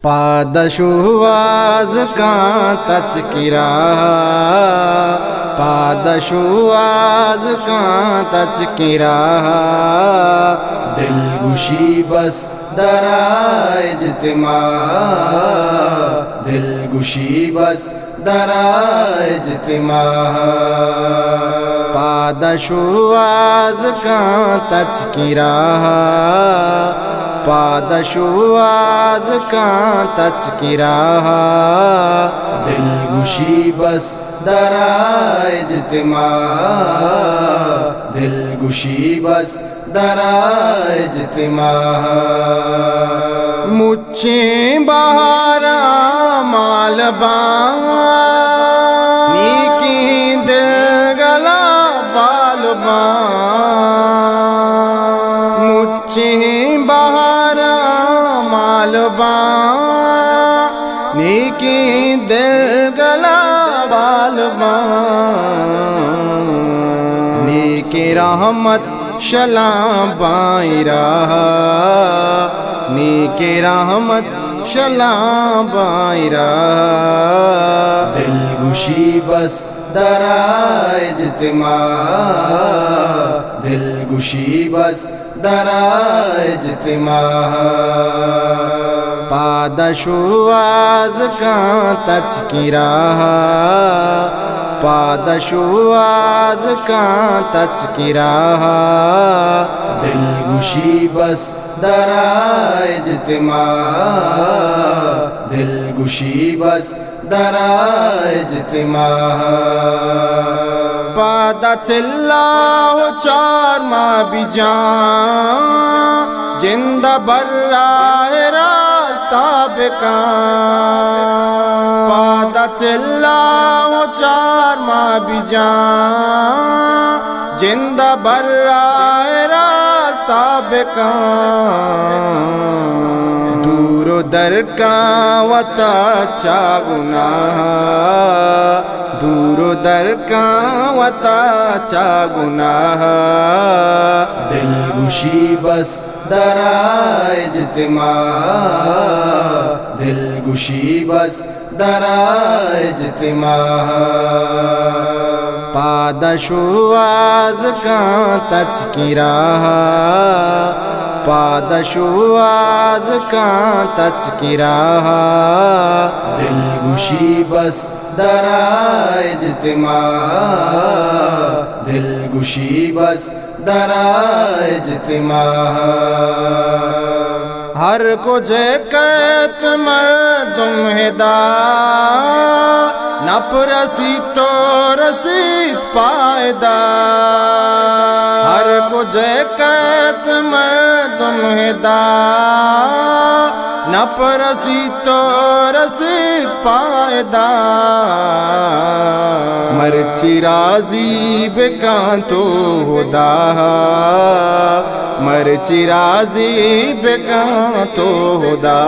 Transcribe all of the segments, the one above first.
پادشواز کا تذکرہ، پادشواز کا تذکرہ، دلگشی بس درا اجتماع، دلگشی بس درا اجتماع، پادشواز کا تذکرہ، پادشواز کا تذکرہ، دلگشی بس درا اجتماع، دلگشی بس درا اجتماع، مجھے بہارا مال باں نیکی دل گلا بال باں، مجھے بہارا مال باں نیکی دل گلا بال باں، نیکی رحمت شلاں بائیں راہ، نیکی رحمت شلاں بائیں راہ، دلگشی بس درا اجتماع، دلگشی بس درا اجتماع، پادشواز کا تذکرہ، پادشواز کا تذکرہ، دلگشی بس درا اجتماع، دلگشی بس درا اجتماع، پادا چلا چار ماہ بھی جان زندہ براہ راستہ بکان، پادا چلا چار ماہ بھی جان زندہ براہ راستہ بکان، دور و در کا وطا چا گناہ، دور و در کا وطا چا گناہ، دلگشی بس درا اجتماع، دلگشی بس درا اجتماع، پادشواز کا تذکرہ، پادشواز کا تذکرہ، دلگشی بس درا اجتماع، دلگشی بس درا اجتماع، ہر کچھ کہت مردم ہدا، نپ رسی تو رسید پائدہ، ہر کچھ کہت مردم ہدا، نپ رسی تو رسید پائدہ، مرچی راضی بکاں تو خدا، مرچی راضی بکاں تو خدا،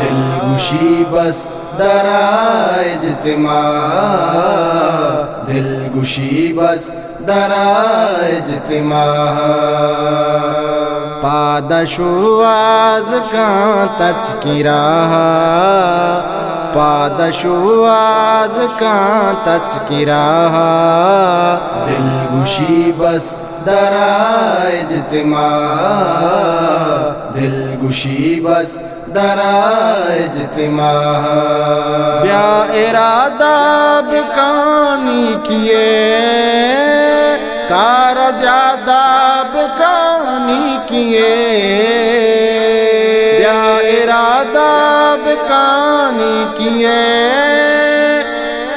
دلگشی بس درا اجتماع، دلگشی بس درا اجتماع، پادشواز کا تذکرہ، پادشواز کا تذکرہ، دلگشی بس درا اجتماع، دلگشی بس درا اجتماع، بیا ارادہ بکانی کیے کار زیادہ بکانی کیے، بیا ارادہ بکانی کیے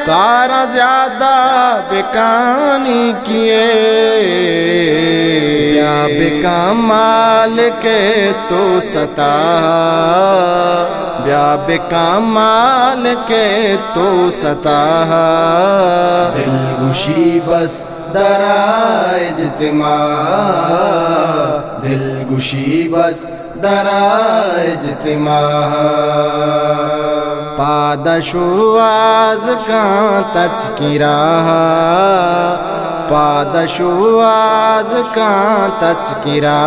کار زیادہ بکانی کیے، یا بکا مال کے تو ستا، بیا بکا مال کے تو ستا، دلگشی بس درا اجتماع، دلگشی بس درا اجتماع، پادشواز کا تذکرہ، پادشواز کا تذکرہ،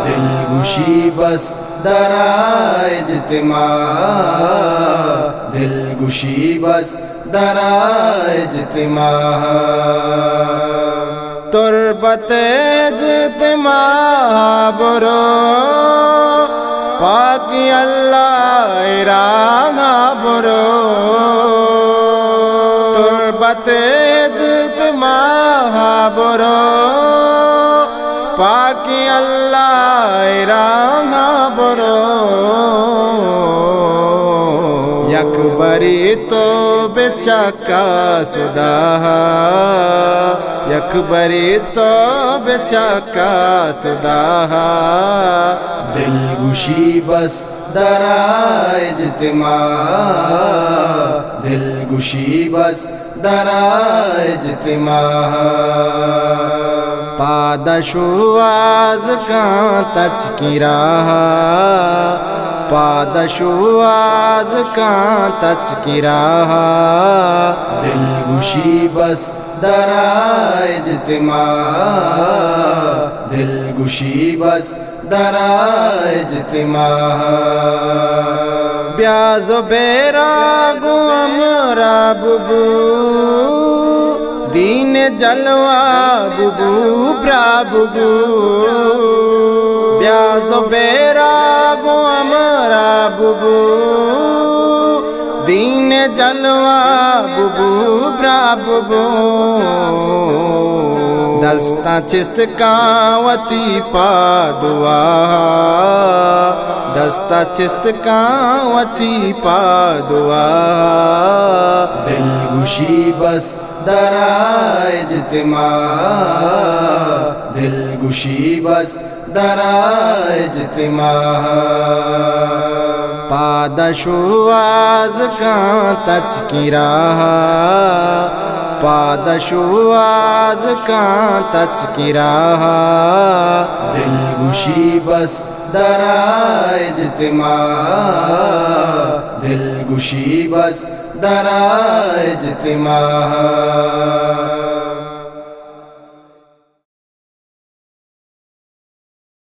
دلگشی بس درائے اجتماع دل گشی بس درائے اجتماع تربت اجتماع برو پاکی اللہ راہ برو تربت اجتماع برو پاکی اللہ راہ برو یک بری تو بچکا سدا یک بری تو بچکا سدا دل گشی بس درائے اجتماع دل گشی بس درائے اجتماع پادشو آز کان تذکرہ پادشو آز کان تذکرہ دل گشی بس درائے اجتماع دل گشی بس درائے اجتماع بیاز و بیراگو امرا ببو دین جلوہ ببو برا ببو بیاز و بیراگو امرا ببو دین جلوہ ببو برا ببو دستا چست کاوتی پا دعا دستا چست کاوتی پا دعا دل گشی بس درائے اجتماع دل گشی بس درائے اجتماع پادشو آز کان تذکرہ پادشو آز کان تذکرہ دل گشی بس درائے اجتماع دل گشی بس درائے اجتماع